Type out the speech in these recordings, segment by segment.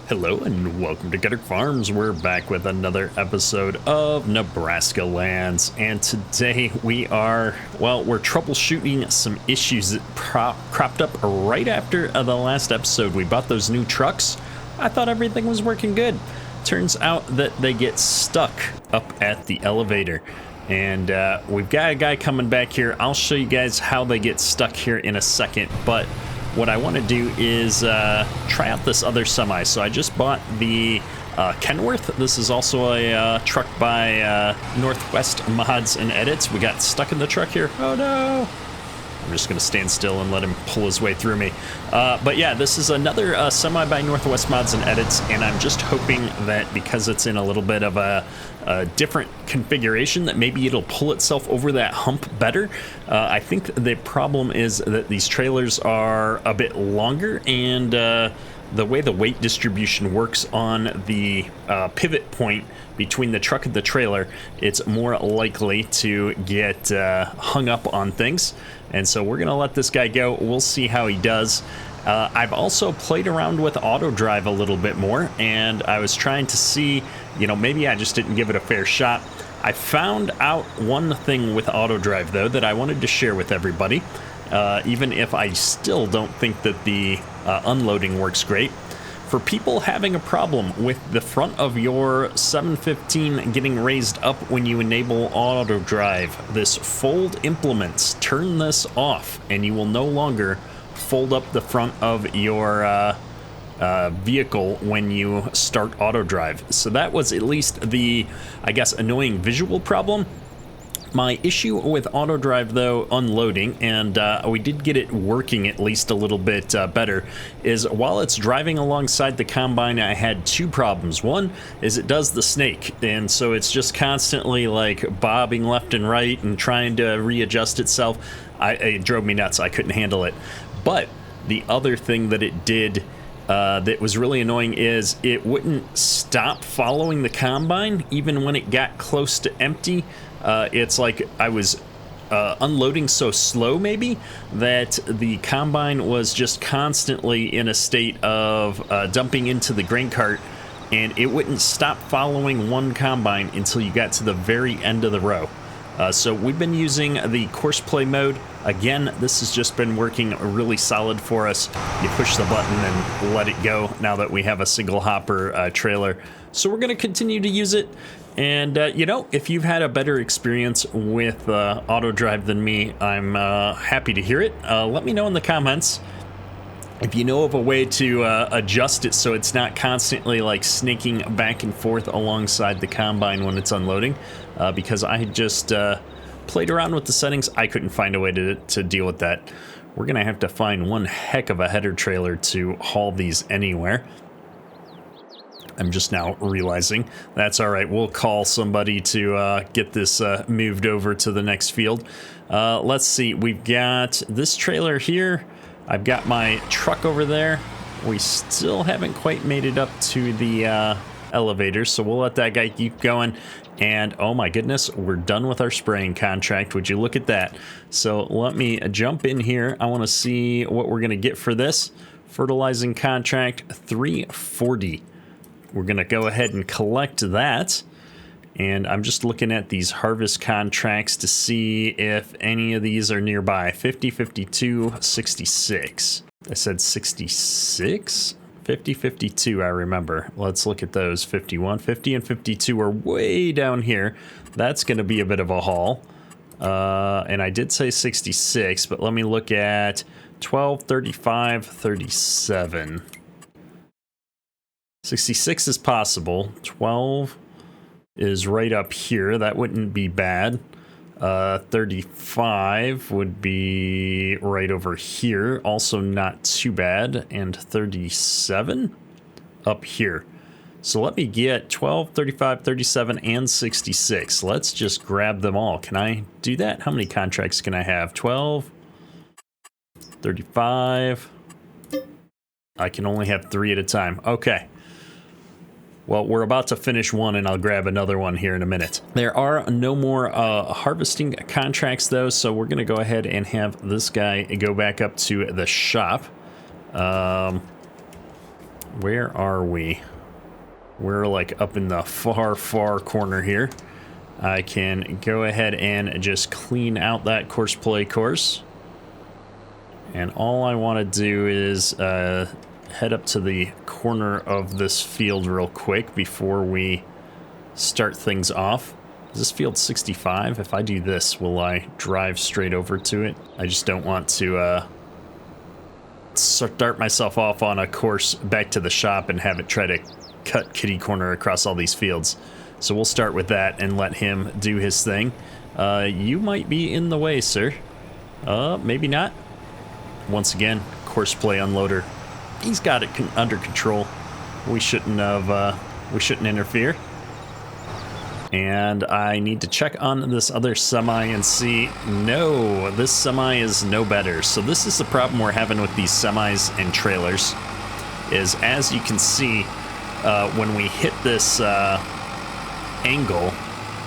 Hello and welcome to Getter Farms. We're back with another episode of Nebraska Lands, and today we're troubleshooting some issues that cropped up right after the last episode. We bought those new trucks. I thought everything was working good. Turns out that they get stuck up at the elevator, and we've got a guy coming back here. I'll show you guys how they get stuck here in a second, but what I want to do is try out this other semi. So I just bought the Kenworth. This is also a truck by Northwest Mods and Edits. We got stuck in the truck here. Oh no! I'm just going to stand still and let him pull his way through me. But yeah, this is another semi by Northwest Mods and Edits, and I'm just hoping that because it's in a little bit of a different configuration, that maybe it'll pull itself over that hump better. I think the problem is that these trailers are a bit longer, and the way the weight distribution works on the pivot point between the truck and the trailer, it's more likely to get hung up on things. And so we're gonna let this guy go. We'll see how he does. I've also played around with auto drive a little bit more, and I was trying to see, maybe I just didn't give it a fair shot. I found out one thing with auto drive though that I wanted to share with everybody, even if I still don't think that the unloading works great. For people having a problem with the front of your 715 getting raised up when you enable auto drive, this fold implements turn this off, and you will no longer fold up the front of your vehicle when you start auto drive. So that was at least the, I guess, annoying visual problem. My issue with auto drive though, unloading, and we did get it working at least a little bit better, is while it's driving alongside the combine, I had two problems. One is it does the snake, and so it's just constantly like bobbing left and right and trying to readjust itself. It drove me nuts. I couldn't handle it. But the other thing that it did that was really annoying is it wouldn't stop following the combine even when it got close to empty. It's like I was unloading so slow maybe that the combine was just constantly in a state of dumping into the grain cart, and it wouldn't stop following one combine until you got to the very end of the row. So we've been using the course play mode. Again, this has just been working really solid for us. You push the button and let it go now that we have a single hopper trailer. So we're going to continue to use it. And, if you've had a better experience with auto drive than me, I'm happy to hear it. Let me know in the comments if you know of a way to adjust it so it's not constantly like snaking back and forth alongside the combine when it's unloading, because I just played around with the settings. I couldn't find a way to deal with that. We're gonna have to find one heck of a header trailer to haul these anywhere. I'm just now realizing that's all right. We'll call somebody to get this moved over to the next field. Let's see, we've got this trailer here. I've got my truck over there. We still haven't quite made it up to the elevator, so we'll let that guy keep going. And oh my goodness, we're done with our spraying contract. Would you look at that? So let me jump in here. I want to see what we're going to get for this. Fertilizing contract, $340. We're going to go ahead and collect that. And I'm just looking at these harvest contracts to see if any of these are nearby. 50, 52, 66. I said 66? 50, 52, I remember. Let's look at those. 51, 50, and 52 are way down here. That's going to be a bit of a haul. And I did say 66, but let me look at 12, 35, 37. 66 is possible. 12 is right up here. That wouldn't be bad. 35 would be right over here. Also not too bad. And 37 up here. So let me get 12, 35, 37, and 66. Let's just grab them all. Can I do that? How many contracts can I have? 12, 35. I can only have 3 at a time. Okay. Well, we're about to finish one, and I'll grab another one here in a minute. There are no more harvesting contracts, though, so we're going to go ahead and have this guy go back up to the shop. Where are we? We're like up in the far corner here. I can go ahead and just clean out that course play course. And all I want to do is head up to the corner of this field real quick before we start things off. Is this field 65? If I do this, will I drive straight over to it? I just don't want to start myself off on a course back to the shop and have it try to cut kitty corner across all these fields. So we'll start with that and let him do his thing. You might be in the way, sir. Maybe not. Once again, course play unloader. He's got it under control. We shouldn't interfere. And I need to check on this other semi and see, no, this semi is no better. So this is the problem we're having with these semis and trailers, is as you can see, when we hit this angle,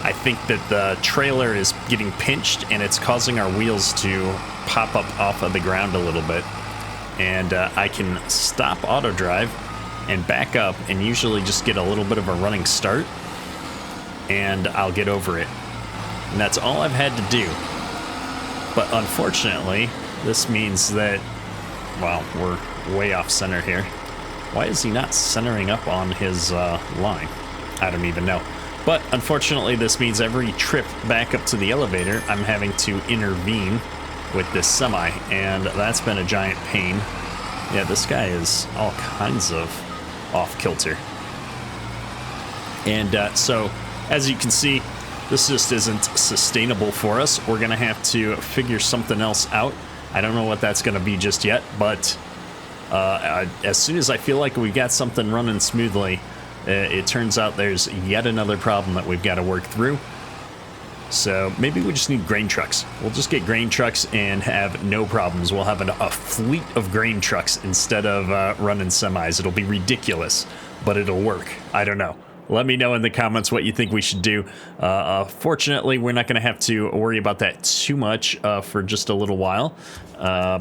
I think that the trailer is getting pinched and it's causing our wheels to pop up off of the ground a little bit. And I can stop auto drive and back up and usually just get a little bit of a running start, and I'll get over it. And that's all I've had to do. But unfortunately, this means that, well, we're way off center here. Why is he not centering up on his line? I don't even know. But unfortunately, this means every trip back up to the elevator, I'm having to intervene with this semi, and that's been a giant pain. Yeah, this guy is all kinds of off kilter. And so, as you can see, this just isn't sustainable for us. We're gonna have to figure something else out. I don't know what that's gonna be just yet, but as soon as I feel like we've got something running smoothly, it turns out there's yet another problem that we've got to work through. So maybe we just need grain trucks. We'll just get grain trucks and have no problems. We'll have a fleet of grain trucks instead of running semis. It'll be ridiculous, but it'll work. I don't know. Let me know in the comments what you think we should do. Fortunately, we're not going to have to worry about that too much for just a little while,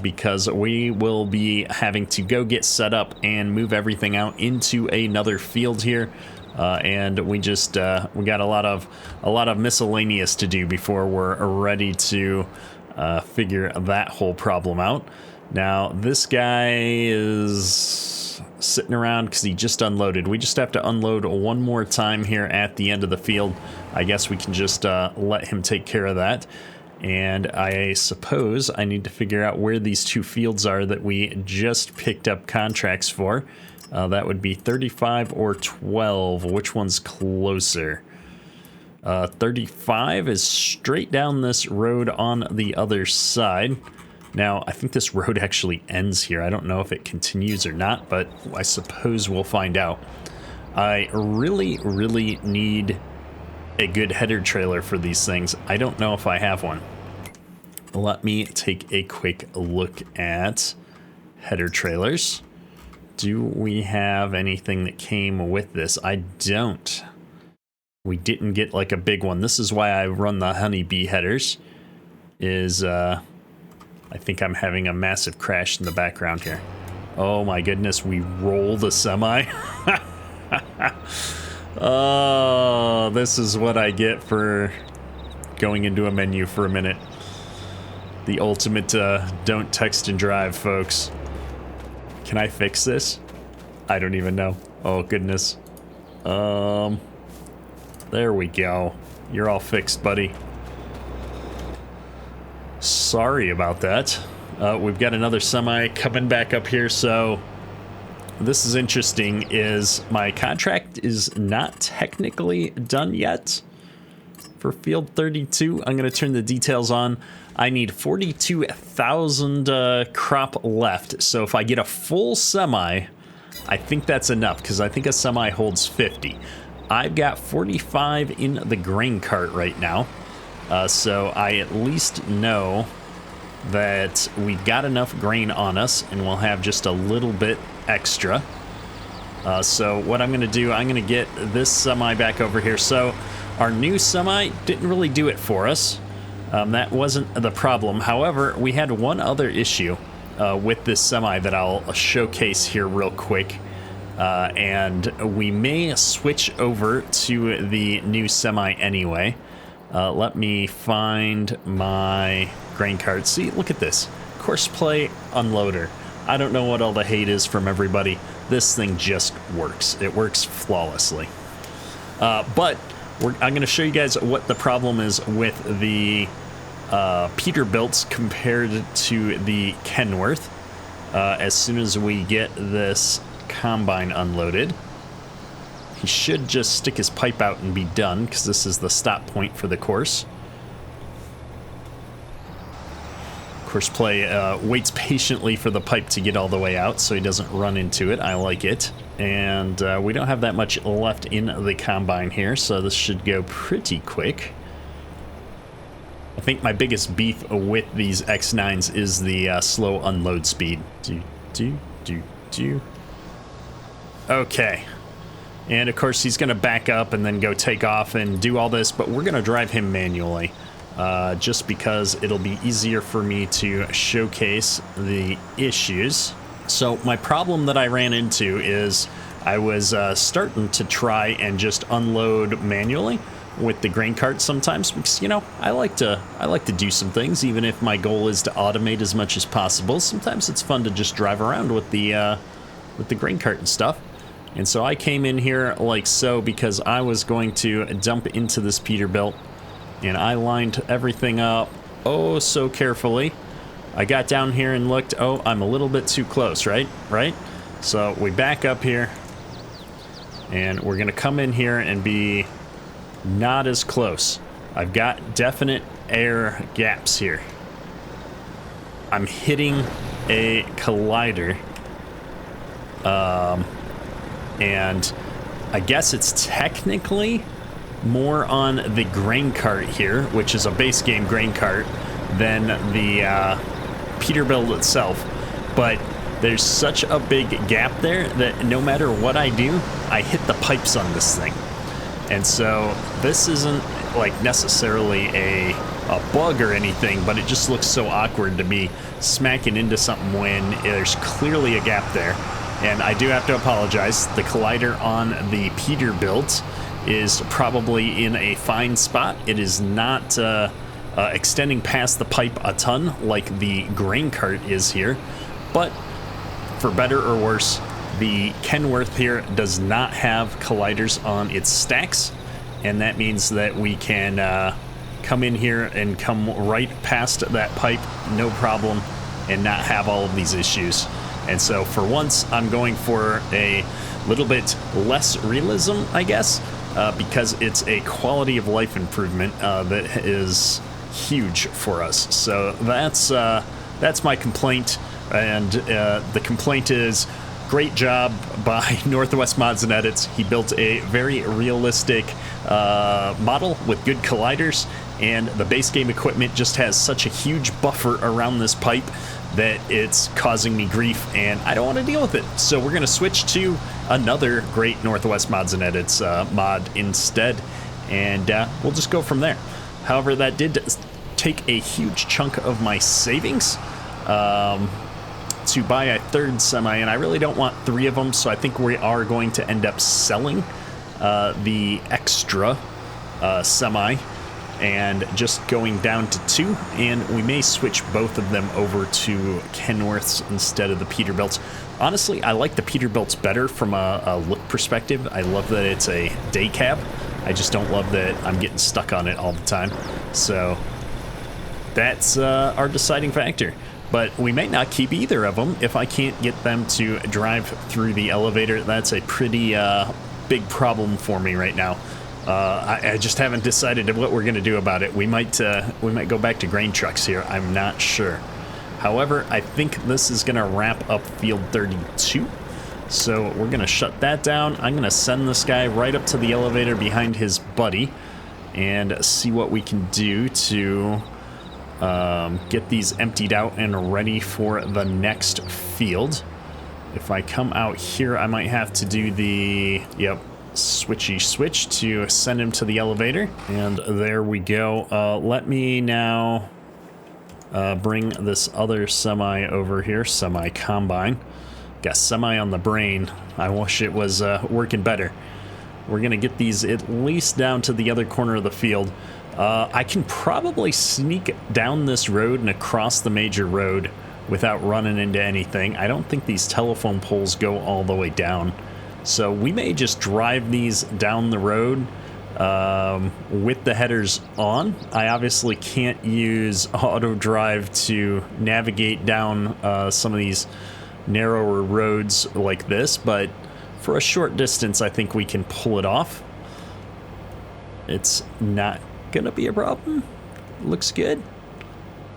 because we will be having to go get set up and move everything out into another field here. And we got a lot of miscellaneous to do before we're ready to figure that whole problem out. Now, this guy is sitting around because he just unloaded. We just have to unload one more time here at the end of the field. I guess we can just let him take care of that. And I suppose I need to figure out where these two fields are that we just picked up contracts for. That would be 35 or 12. Which one's closer? 35 is straight down this road on the other side. Now, I think this road actually ends here. I don't know if it continues or not, but I suppose we'll find out. I really, really need a good header trailer for these things. I don't know if I have one. Let me take a quick look at header trailers. Do we have anything that came with this? I don't. We didn't get like a big one. This is why I run the honeybee headers. I think I'm having a massive crash in the background here. Oh my goodness, we roll the semi. Oh, this is what I get for going into a menu for a minute. The ultimate don't text and drive, folks. Can I fix this? I don't even know. Oh goodness. There we go. You're all fixed, buddy. Sorry about that. We've got another semi coming back up here, so this is interesting. Is my contract is not technically done yet for field 32. I'm going to turn the details on. I need 42,000 crop left, so if I get a full semi, I think that's enough, because I think a semi holds 50. I've got 45 in the grain cart right now. So I at least know that we've got enough grain on us, and we'll have just a little bit extra. So what I'm going to do, I'm going to get this semi back over here. So our new semi didn't really do it for us. That wasn't the problem. However, we had one other issue with this semi that I'll showcase here real quick. and we may switch over to the new semi anyway. Let me find my grain cart. See, look at this. Course play unloader. I don't know what all the hate is from everybody. This thing just works. It works flawlessly. But I'm going to show you guys what the problem is with the Peterbilts compared to the Kenworth. As soon as we get this combine unloaded, he should just stick his pipe out and be done, because this is the stop point for the course. Course play waits patiently for the pipe to get all the way out so he doesn't run into it. I like it. And we don't have that much left in the combine here, so this should go pretty quick. I think my biggest beef with these X9s is the slow unload speed. Okay. And of course he's going to back up and then go take off and do all this, but we're going to drive him manually. Just because it'll be easier for me to showcase the issues. So my problem that I ran into is I was starting to try and just unload manually with the grain cart sometimes, because, you know, I like to do some things, even if my goal is to automate as much as possible. Sometimes it's fun to just drive around with the grain cart and stuff. And so I came in here like so because I was going to dump into this Peterbilt, and I lined everything up oh so carefully. I got down here and looked, oh, I'm a little bit too close, right? So we back up here, and we're gonna come in here and be not as close. I've got definite air gaps here. I'm hitting a collider, and I guess it's technically more on the grain cart here, which is a base game grain cart, than the Peterbilt itself. But there's such a big gap there that no matter what I do, I hit the pipes on this thing. And so this isn't like necessarily a bug or anything, but it just looks so awkward to be smacking into something when there's clearly a gap there. And I do have to apologize. The collider on the Peterbilt is probably in a fine spot. It is not extending past the pipe a ton like the grain cart is here. But for better or worse, the Kenworth here does not have colliders on its stacks. And that means that we can come in here and come right past that pipe, no problem, and not have all of these issues. And so for once, I'm going for a little bit less realism, I guess, because it's a quality of life improvement that is huge for us. So that's my complaint, and the complaint is great job by Northwest Mods and Edits. He built a very realistic model with good colliders, and the base game equipment just has such a huge buffer around this pipe that it's causing me grief, and I don't want to deal with it. So we're going to switch to another great Northwest Mods and Edits mod instead, and we'll just go from there. However, that did take a huge chunk of my savings to buy a third semi, and I really don't want 3 of them, so I think we are going to end up selling the extra semi and just going down to 2, and we may switch both of them over to Kenworths instead of the Peterbilts. Honestly, I like the Peterbilts better from a look perspective. I love that it's a day cab. I just don't love that I'm getting stuck on it all the time. So that's our deciding factor. But we may not keep either of them if I can't get them to drive through the elevator. That's a pretty big problem for me right now. I just haven't decided what we're going to do about it. We might go back to grain trucks here. I'm not sure. However, I think this is going to wrap up field 32. So we're going to shut that down. I'm going to send this guy right up to the elevator behind his buddy and see what we can do to get these emptied out and ready for the next field. If I come out here, I might have to do the, switchy switch to send him to the elevator. And there we go. Let me now bring this other semi over here, semi combine. Got semi on the brain. I wish it was working better. We're going to get these at least down to the other corner of the field. I can probably sneak down this road and across the major road without running into anything. I don't think these telephone poles go all the way down. So we may just drive these down the road with the headers on. I obviously can't use auto drive to navigate down some of these narrower roads like this, but for a short distance I think we can pull it off. It's not gonna be a problem. Looks good.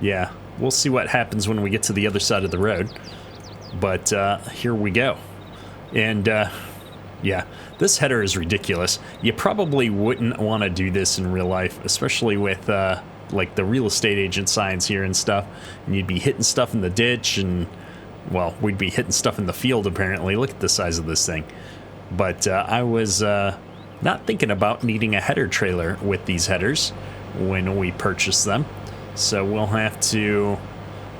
Yeah, we'll see what happens when we get to the other side of the road, but here we go. And yeah, this header is ridiculous. You probably wouldn't want to do this in real life, especially with like the real estate agent signs here and stuff, and you'd be hitting stuff in the ditch, and well, we'd be hitting stuff in the field apparently. Look at the size of this thing. But I was not thinking about needing a header trailer with these headers when we purchased them, so we'll have to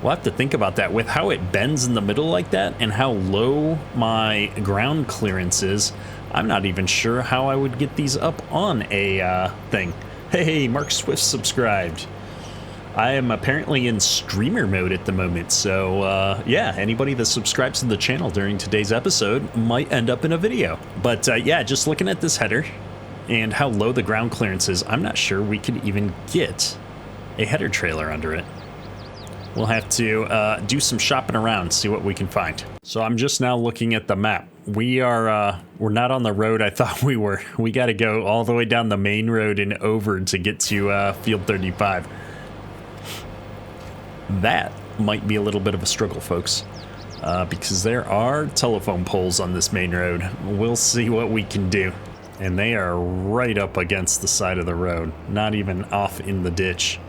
think about that. With how it bends in the middle like that and how low my ground clearance is, I'm not even sure how I would get these up on a thing. Hey, Mark Swift subscribed. I am apparently in streamer mode at the moment, so yeah, anybody that subscribes to the channel during today's episode might end up in a video. But yeah, just looking at this header and how low the ground clearance is, I'm not sure we could even get a header trailer under it. We'll have to do some shopping around, see what we can find. So I'm just now looking at the map. We're not on the road I thought we were. We got to go all the way down the main road and over to get to Field 35. That might be a little bit of a struggle, folks, because there are telephone poles on this main road. We'll see what we can do. And they are right up against the side of the road, not even off in the ditch.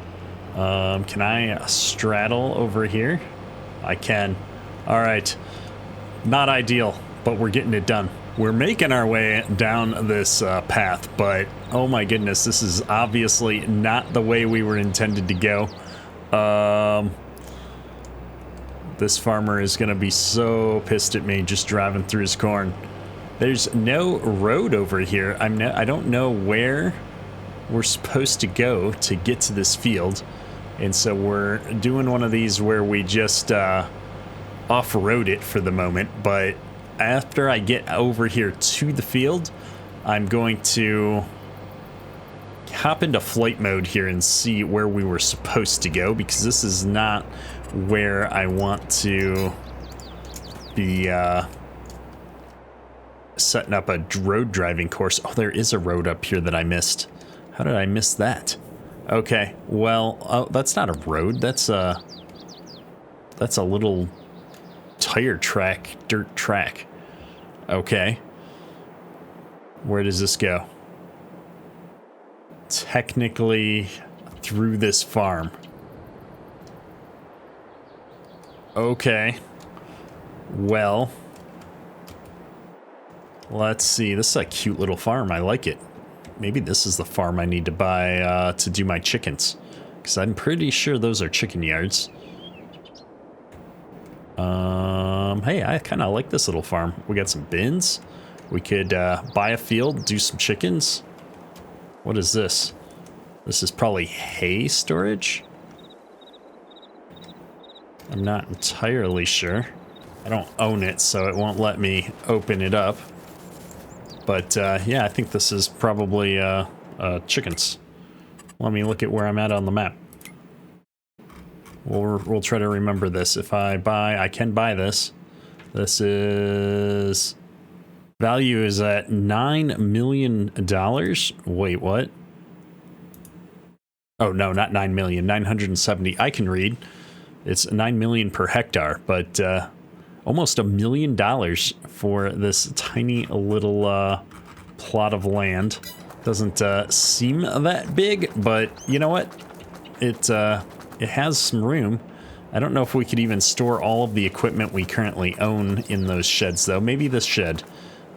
Can I straddle over here? I can. All right. Not ideal, but we're getting it done. We're making our way down this path, but oh my goodness, this is obviously not the way we were intended to go. This farmer is gonna be so pissed at me just driving through his corn. There's no road over here. I don't know where we're supposed to go to get to this field, and so we're doing one of these where we just off-road it for the moment. But after I get over here to the field, I'm going to hop into flight mode here and see where we were supposed to go, because this is not where I want to be setting up a road driving course. Oh, there is a road up here that I missed. How did I miss that? Okay, well, that's not a road. That's a little tire track, dirt track. Okay. Where does this go? Technically through this farm. Okay. Well, let's see. This is a cute little farm. I like it. Maybe this is the farm I need to buy to do my chickens, because I'm pretty sure those are chicken yards. Hey, I kind of like this little farm. We got some bins. We could buy a field, do some chickens. What is this? This is probably hay storage. I'm not entirely sure. I don't own it, so it won't let me open it up. But yeah, I think this is probably chickens. Let me look at where I'm at on the map. We'll try to remember this. If I can buy this. This is... value is at $9 million. Wait, what? Oh, no, not 9 million, 970. I can read. It's 9 million per hectare, but almost $1 million for this tiny little plot of land. Doesn't seem that big, but you know what? It has some room. I don't know if we could even store all of the equipment we currently own in those sheds, though. Maybe this shed.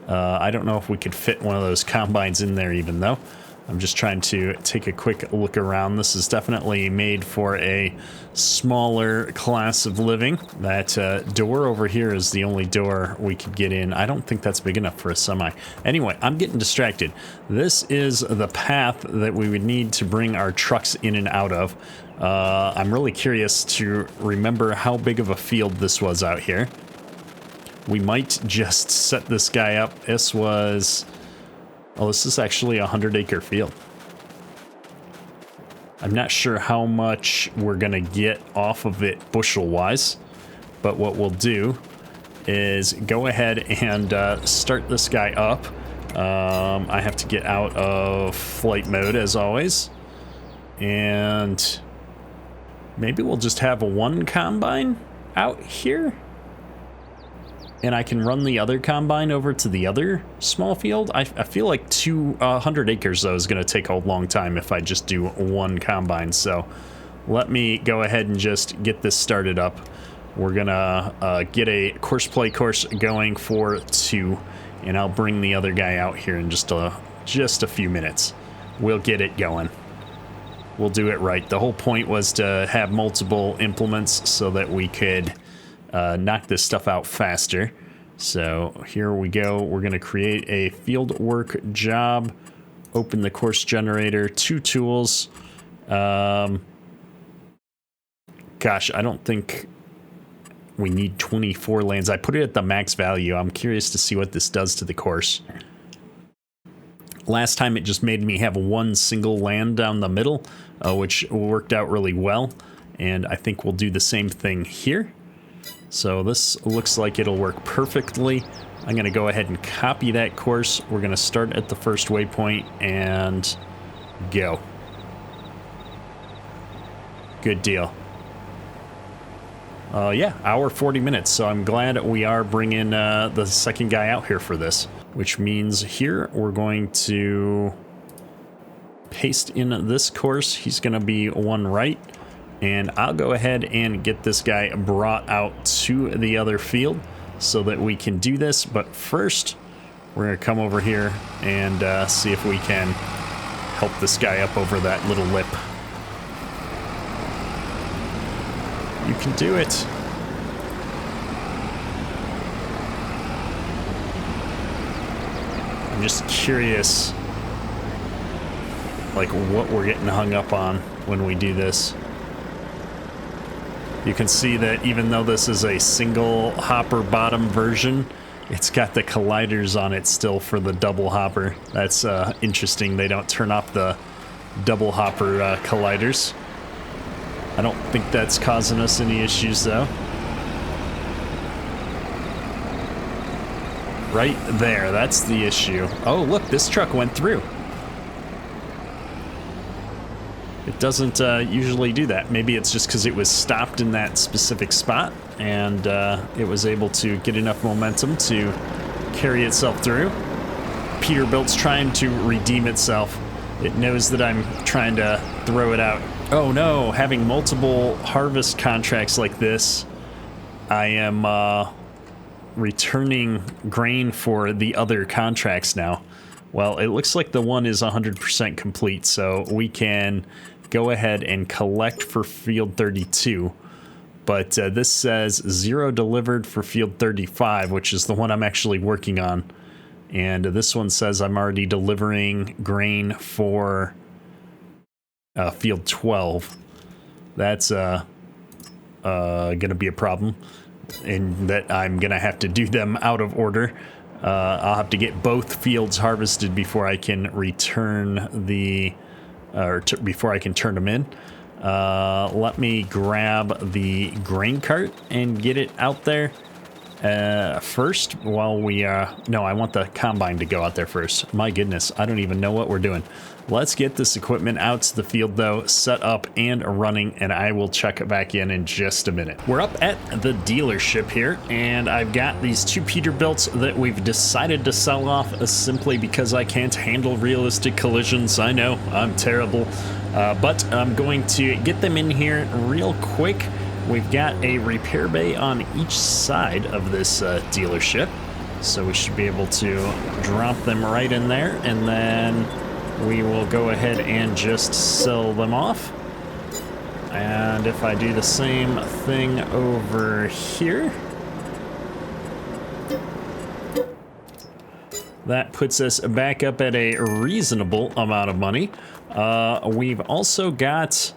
I don't know if we could fit one of those combines in there even, though. I'm just trying to take a quick look around. This is definitely made for a smaller class of living. That door over here is the only door we could get in. I don't think that's big enough for a semi. Anyway, I'm getting distracted. This is the path that we would need to bring our trucks in and out of. I'm really curious to remember how big of a field this was out here. We might just set this guy up. This was... Oh, this is actually a 100-acre field. I'm not sure how much we're gonna get off of it bushel-wise, but what we'll do is go ahead and start this guy up. I have to get out of flight mode as always, and maybe we'll just have one combine out here. And I can run the other combine over to the other small field. I feel like 200 acres, though, is going to take a long time if I just do one combine. So let me go ahead and just get this started up. We're going to get a course play course going for 2, and I'll bring the other guy out here in just a few minutes. We'll get it going. We'll do it right. The whole point was to have multiple implements so that we could... knock this stuff out faster. So here we go. We're going to create a field work job, open the course generator, 2 tools. Gosh, I don't think we need 24 lanes. I put it at the max value. I'm curious to see what this does to the course. Last time it just made me have one single land down the middle, which worked out really well. And I think we'll do the same thing here. So this looks like it'll work perfectly. I'm going to go ahead and copy that course. We're going to start at the first waypoint and go. Good deal. Yeah, hour 40 minutes. So I'm glad we are bringing the second guy out here for this, which means here we're going to paste in this course. He's going to be one right. And I'll go ahead and get this guy brought out to the other field so that we can do this. But first, we're going to come over here and see if we can help this guy up over that little lip. You can do it. I'm just curious, like, what we're getting hung up on when we do this. You can see that even though this is a single hopper bottom version, it's got the colliders on it still for the double hopper. That's interesting. They don't turn off the double hopper colliders. I don't think that's causing us any issues, though. Right there, that's the issue. Oh, look, this truck went through. It doesn't usually do that. Maybe it's just because it was stopped in that specific spot and it was able to get enough momentum to carry itself through. Peterbilt's trying to redeem itself. It knows that I'm trying to throw it out. Oh no, having multiple harvest contracts like this, I am returning grain for the other contracts now. Well, it looks like the one is 100% complete, so we can go ahead and collect for field 32. But this says 0 delivered for field 35, which is the one I'm actually working on. And this one says I'm already delivering grain for field 12. That's going to be a problem, in that I'm going to have to do them out of order. I'll have to get both fields harvested before I can return the, before I can turn them in. Let me grab the grain cart and get it out there first while we, no, I want the combine to go out there first. My goodness, I don't even know what we're doing. Let's get this equipment out to the field, though, set up and running, and I will check back in just a minute. We're up at the dealership here, and I've got these 2 Peterbilts that we've decided to sell off simply because I can't handle realistic collisions. I know, I'm terrible, but I'm going to get them in here real quick. We've got a repair bay on each side of this dealership, so we should be able to drop them right in there, and then we will go ahead and just sell them off. And if I do the same thing over here, that puts us back up at a reasonable amount of money. We've also got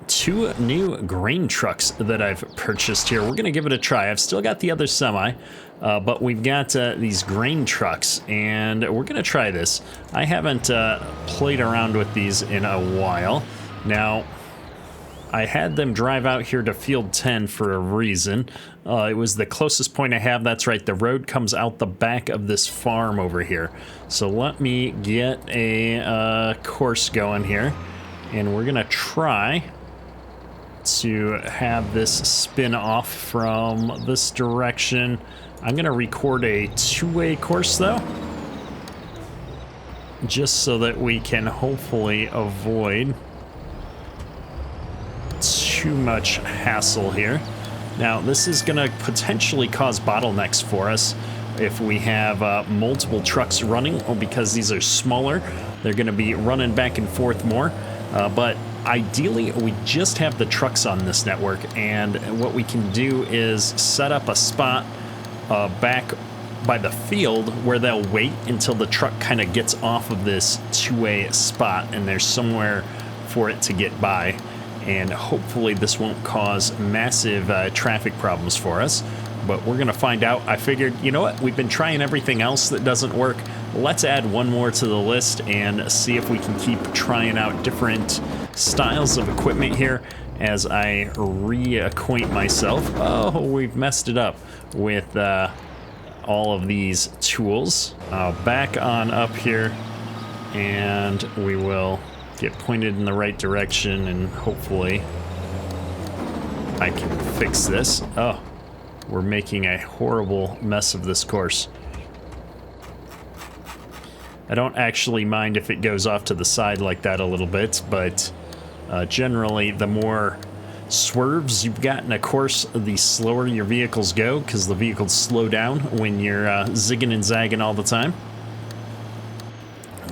2 new grain trucks that I've purchased here. We're gonna give it a try. I've still got the other semi, but we've got these grain trucks, and we're gonna try this. I haven't played around with these in a while. Now, I had them drive out here to field 10 for a reason. It was the closest point I have. That's right, the road comes out the back of this farm over here. So let me get a course going here, and we're gonna try to have this spin off from this direction. I'm gonna record a 2-way course though, just so that we can hopefully avoid too much hassle here. Now, this is gonna potentially cause bottlenecks for us if we have multiple trucks running, because these are smaller. They're gonna be running back and forth more, but ideally we just have the trucks on this network, and what we can do is set up a spot back by the field where they'll wait until the truck kind of gets off of this 2-way spot and there's somewhere for it to get by. And hopefully this won't cause massive traffic problems for us, but we're gonna find out. I figured, you know what, we've been trying everything else that doesn't work. Let's add one more to the list and see if we can keep trying out different styles of equipment here as I reacquaint myself. Oh, we've messed it up with all of these tools. Back on up here, and we will get pointed in the right direction, and hopefully I can fix this. Oh, we're making a horrible mess of this course. I don't actually mind if it goes off to the side like that a little bit, but generally the more swerves you've got in a course, the slower your vehicles go, because the vehicles slow down when you're zigging and zagging all the time.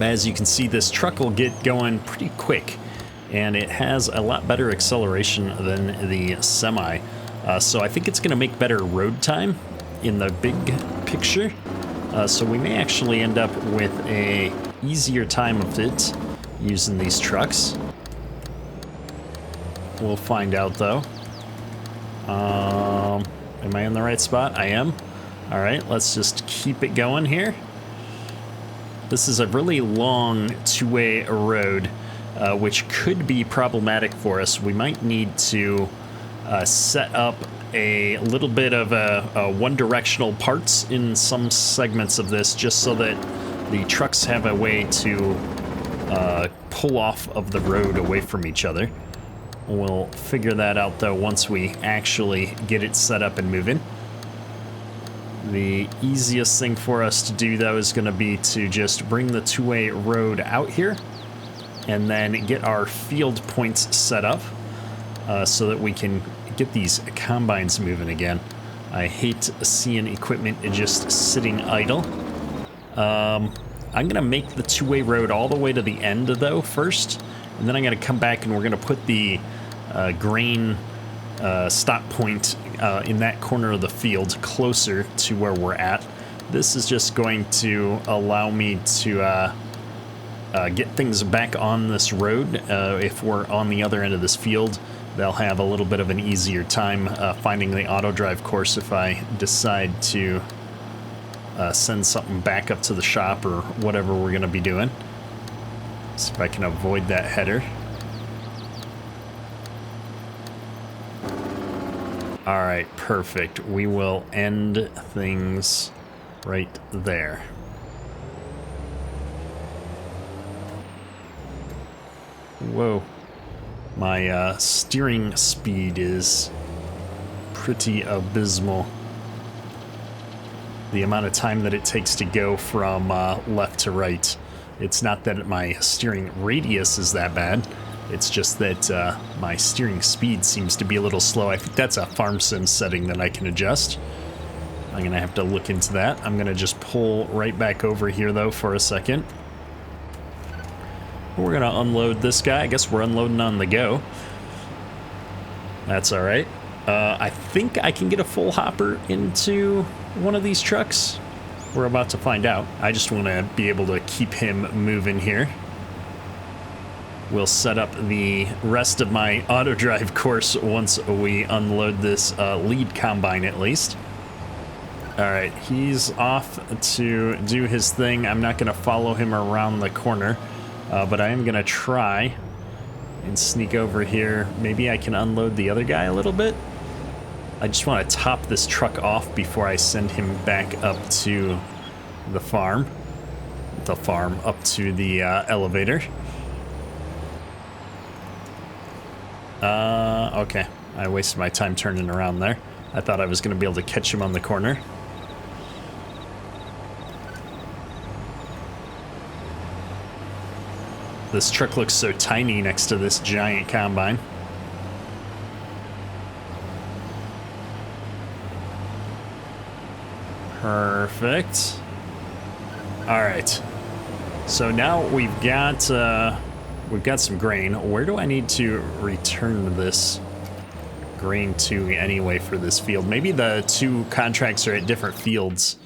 As you can see, this truck will get going pretty quick, and it has a lot better acceleration than the semi. So I think it's going to make better road time in the big picture. So we may actually end up with a easier time of it using these trucks. We'll find out though. Am I in the right spot? I am. All right, let's just keep it going here. This is a really long 2-way road, which could be problematic for us. We might need to set up a little bit of a one-directional parts in some segments of this, just so that the trucks have a way to pull off of the road away from each other. We'll figure that out though once we actually get it set up and moving. The easiest thing for us to do though is going to be to just bring the 2-way road out here and then get our field points set up so that we can get these combines moving again. I hate seeing equipment just sitting idle. I'm going to make the 2-way road all the way to the end though first, and then I'm going to come back and we're going to put the grain stop point in that corner of the field closer to where we're at. This is just going to allow me to get things back on this road. If we're on the other end of this field, they'll have a little bit of an easier time finding the auto drive course if I decide to send something back up to the shop or whatever we're going to be doing. See if I can avoid that header. All right, perfect. We will end things right there. Whoa. My steering speed is pretty abysmal. The amount of time that it takes to go from left to right. It's not that my steering radius is that bad. It's just that my steering speed seems to be a little slow. I think that's a farm sim setting that I can adjust. I'm going to have to look into that. I'm going to just pull right back over here, though, for a second. We're gonna unload this guy. I guess we're unloading on the go. That's all right. I think I can get a full hopper into one of these trucks. We're about to find out. I just want to be able to keep him moving here. We'll set up the rest of my auto drive course once we unload this lead combine at least. All right, he's off to do his thing. I'm not going to follow him around the corner, but I am going to try and sneak over here. Maybe I can unload the other guy a little bit. I just want to top this truck off before I send him back up to the farm. Up to the elevator. Okay. I wasted my time turning around there. I thought I was going to be able to catch him on the corner. This truck looks so tiny next to this giant combine. Perfect. All right. So now we've got some grain. Where do I need to return this grain to anyway for this field? Maybe the two contracts are at different fields,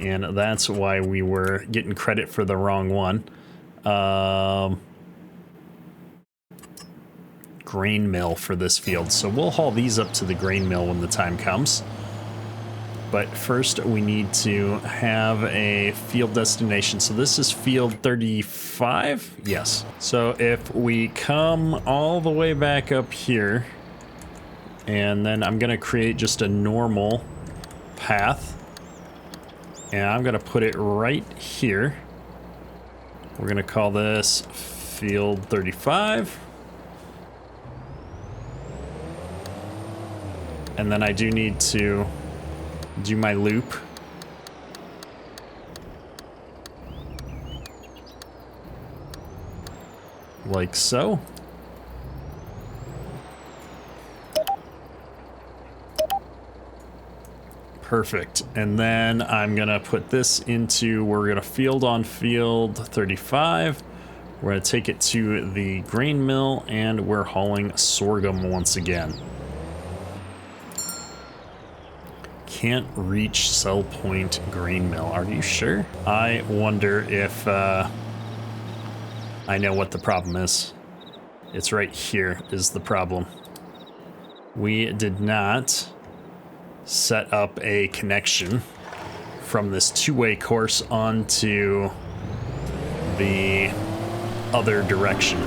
and that's why we were getting credit for the wrong one. Grain mill for this field. So we'll haul these up to the grain mill when the time comes. But first we need to have a field destination. So this is field 35? Yes. So if we come all the way back up here, and then I'm going to create just a normal path, and I'm going to put it right here. We're going to call this field 35. And then I do need to do my loop. Like so. Perfect. And then I'm gonna put this into, we're gonna field on field 35. We're gonna take it to the grain mill, and we're hauling sorghum once again. Can't reach sell point grain mill. Are you sure? I wonder if I know what the problem is. It's right here is the problem. We did not set up a connection from this two-way course onto the other direction.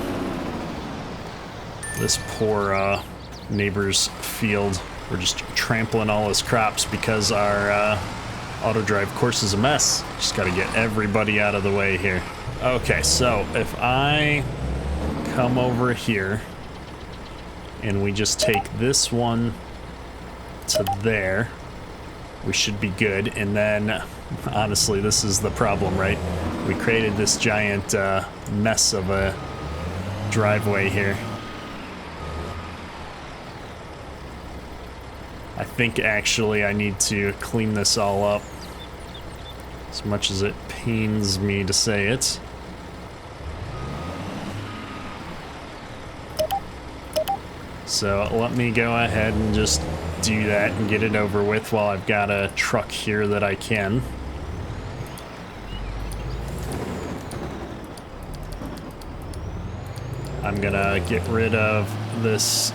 This poor neighbor's field. We're just trampling all his crops because our auto drive course is a mess. Just got to get everybody out of the way here. Okay, so if I come over here and we just take this one to there, we should be good. And then, honestly, this is the problem, right? We created this giant mess of a driveway here. I think actually I need to clean this all up, as much as it pains me to say it. So let me go ahead and just do that and get it over with while I've got a truck here that I can. I'm gonna get rid of this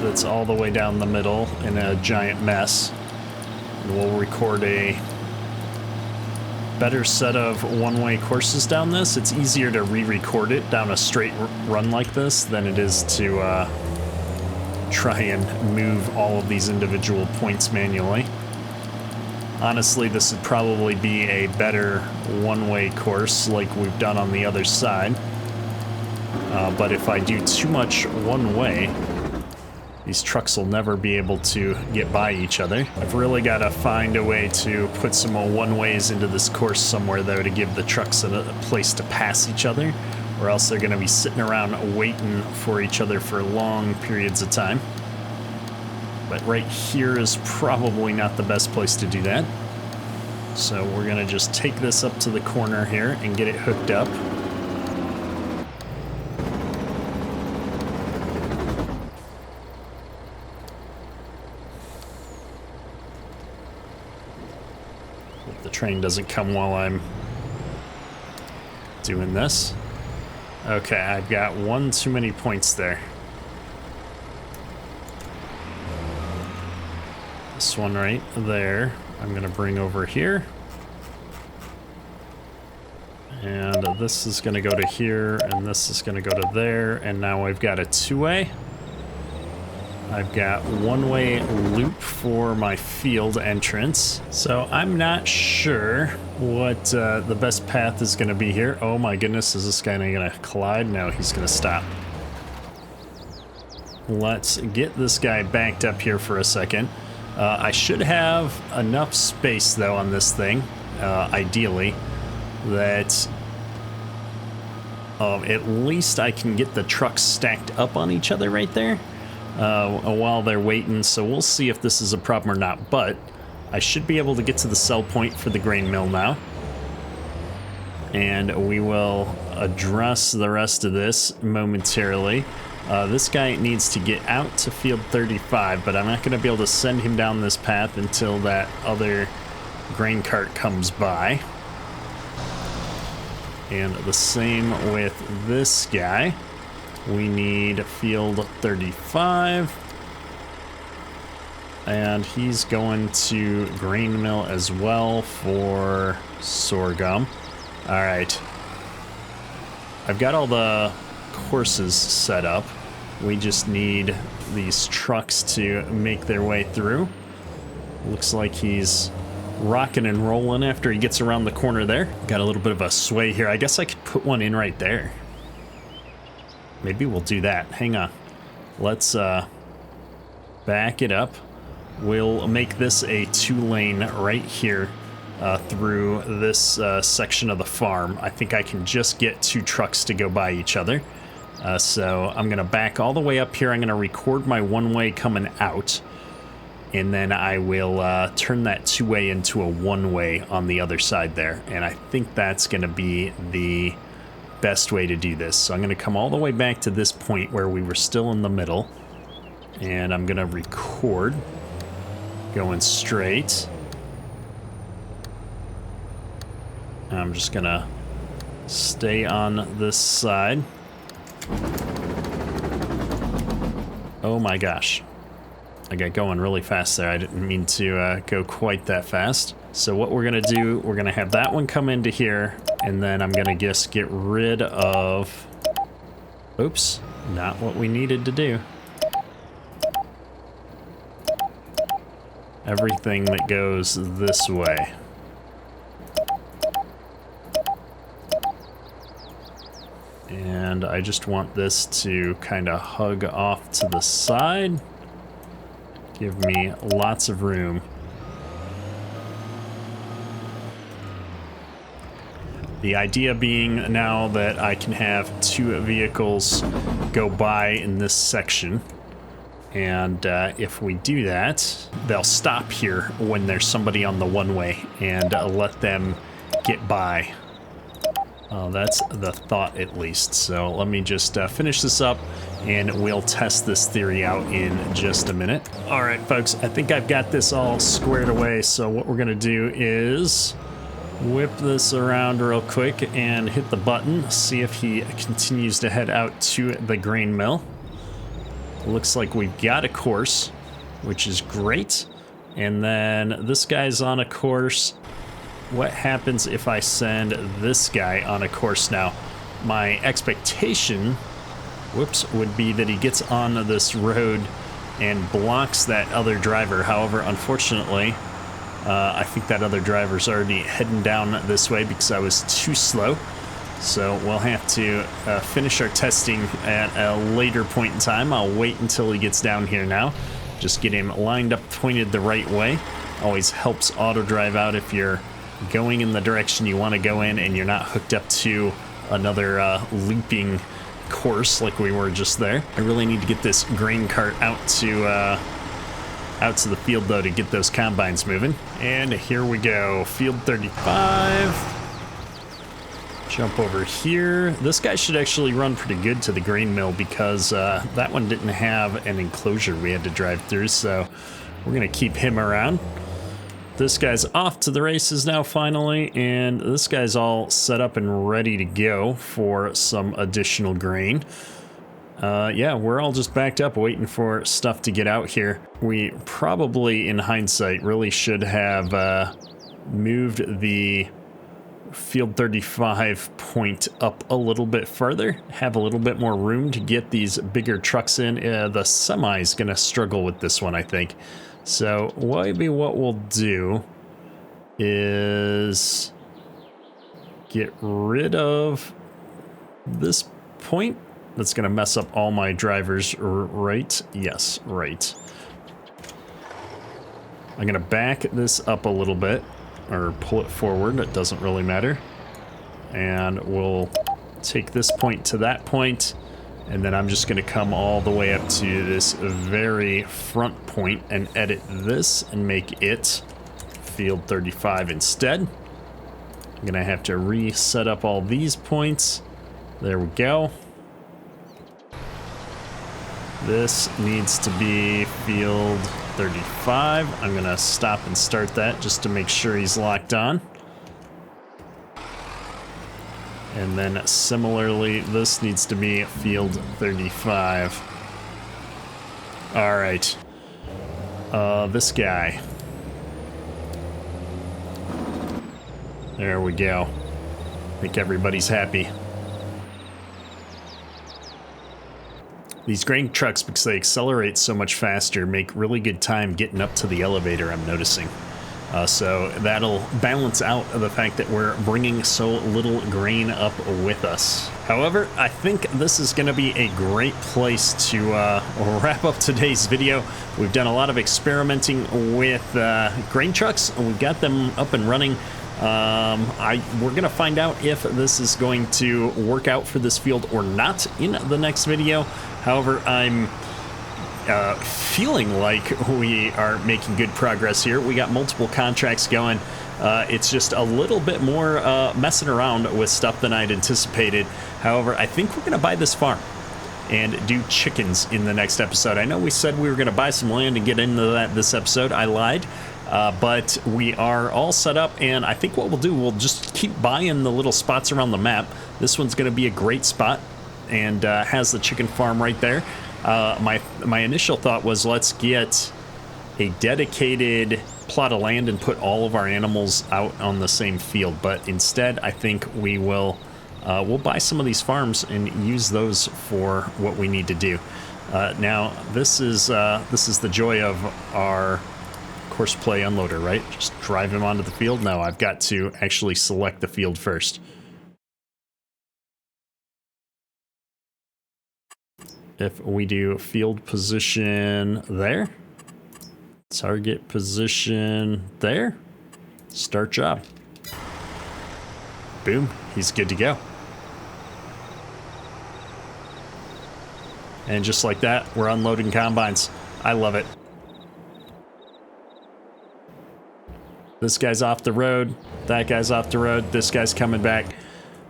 that's all the way down the middle in a giant mess. And we'll record a better set of one-way courses down this. It's easier to re-record it down a straight run like this than it is to try and move all of these individual points manually. Honestly, this would probably be a better one-way course like we've done on the other side. But if I do too much one-way, these trucks will never be able to get by each other. I've really got to find a way to put some more one-ways into this course somewhere, though, to give the trucks a place to pass each other, or else they're going to be sitting around waiting for each other for long periods of time. But right here is probably not the best place to do that. So we're going to just take this up to the corner here and get it hooked up. train doesn't come while I'm doing this. Okay, I've got one too many points there. This one right there, I'm gonna bring over here. And this is gonna go to here, and this is gonna go to there, and now I've got a two-way. I've got one-way loop for my field entrance. So I'm not sure what the best path is gonna be here. Oh my goodness, is this guy gonna collide? No, he's gonna stop. Let's get this guy backed up here for a second. I should have enough space though on this thing, ideally, that at least I can get the trucks stacked up on each other right there while they're waiting. So we'll see if this is a problem or not, but I should be able to get to the sell point for the grain mill now. And we will address the rest of this momentarily. This guy needs to get out to field 35, but I'm not going to be able to send him down this path until that other grain cart comes by. And the same with this guy. We need field 35. And he's going to grain mill as well for sorghum. All right. I've got all the courses set up. We just need these trucks to make their way through. Looks like he's rocking and rolling after he gets around the corner there. Got a little bit of a sway here. I guess I could put one in right there. Maybe we'll do that. Hang on. Let's back it up. We'll make this a 2-lane right here through this section of the farm. I think I can just get 2 trucks to go by each other. So I'm going to back all the way up here. I'm going to record my one-way coming out. And then I will turn that 2-way into a 1-way on the other side there. And I think that's going to be the best way to do this. So I'm going to come all the way back to this point where we were still in the middle. And I'm going to record going straight. I'm just going to stay on this side. Oh my gosh. I got going really fast there. I didn't mean to go quite that fast. So what we're gonna do, we're gonna have that one come into here, and then I'm gonna just get rid of... Oops, not what we needed to do. Everything that goes this way. And I just want this to kind of hug off to the side. Give me lots of room. The idea being now that I can have 2 vehicles go by in this section. And if we do that, they'll stop here when there's somebody on the one-way and let them get by. That's the thought, at least. So let me just finish this up, and we'll test this theory out in just a minute. All right, folks, I think I've got this all squared away. So what we're going to do is whip this around real quick and hit the button. See if he continues to head out to the grain mill. Looks like we've got a course, which is great. And then this guy's on a course. What happens if I send this guy on a course now? My expectation, would be that he gets on this road and blocks that other driver. However, unfortunately, I think that other driver's already heading down this way because I was too slow. So we'll have to finish our testing at a later point in time. I'll wait until he gets down here now. Just get him lined up, pointed the right way. Always helps auto drive out if you're going in the direction you want to go in and you're not hooked up to another looping course like we were just there. I really need to get this grain cart out to the field though to get those combines moving. And here we go, field 35. Jump over here. This guy should actually run pretty good to the grain mill because that one didn't have an enclosure we had to drive through, so we're gonna keep him around. This guy's off to the races now finally, and this guy's all set up and ready to go for some additional grain. Yeah, we're all just backed up waiting for stuff to get out here. We probably, in hindsight, really should have moved the Field 35 point up a little bit further, have a little bit more room to get these bigger trucks in. The semi's gonna struggle with this one, I think. So maybe what we'll do is get rid of this point. That's gonna mess up all my drivers, right? Yes, right. I'm gonna back this up a little bit, or pull it forward, it doesn't really matter. And we'll take this point to that point, and then I'm just gonna come all the way up to this very front point and edit this and make it Field 35 instead. I'm gonna have to reset up all these points. There we go. This needs to be Field 35. I'm gonna stop and start that just to make sure he's locked on. And then similarly, this needs to be Field 35. All right. This guy. There we go. I think everybody's happy. These grain trucks, because they accelerate so much faster, make really good time getting up to the elevator, I'm noticing. So that'll balance out the fact that we're bringing so little grain up with us. However, I think this is going to be a great place to wrap up today's video. We've done a lot of experimenting with grain trucks, and we got them up and running. We're going to find out if this is going to work out for this field or not in the next video. However, I'm feeling like we are making good progress here. We got multiple contracts going. It's just a little bit more messing around with stuff than I'd anticipated. However, I think we're going to buy this farm and do chickens in the next episode. I know we said we were going to buy some land and get into that this episode. I lied. But we are all set up, and I think what we'll do, we'll just keep buying the little spots around the map. This one's going to be a great spot and has the chicken farm right there. My initial thought was, let's get a dedicated plot of land and put all of our animals out on the same field. But instead, I think we will we'll buy some of these farms and use those for what we need to do. Now, this is the joy of our course play unloader, right? Just drive him onto the field. No, I've got to actually select the field first. If we do field position there, target position there, start job. Boom, he's good to go. And just like that, we're unloading combines. I love it. This guy's off the road, that guy's off the road, this guy's coming back.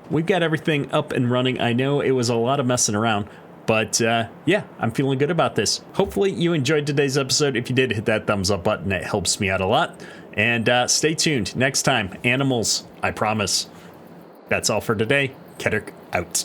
We've got everything up and running. I know it was a lot of messing around, but yeah, I'm feeling good about this. Hopefully you enjoyed today's episode. If you did, hit that thumbs up button. It helps me out a lot. And stay tuned. Next time, animals, I promise. That's all for today. Kedrick out.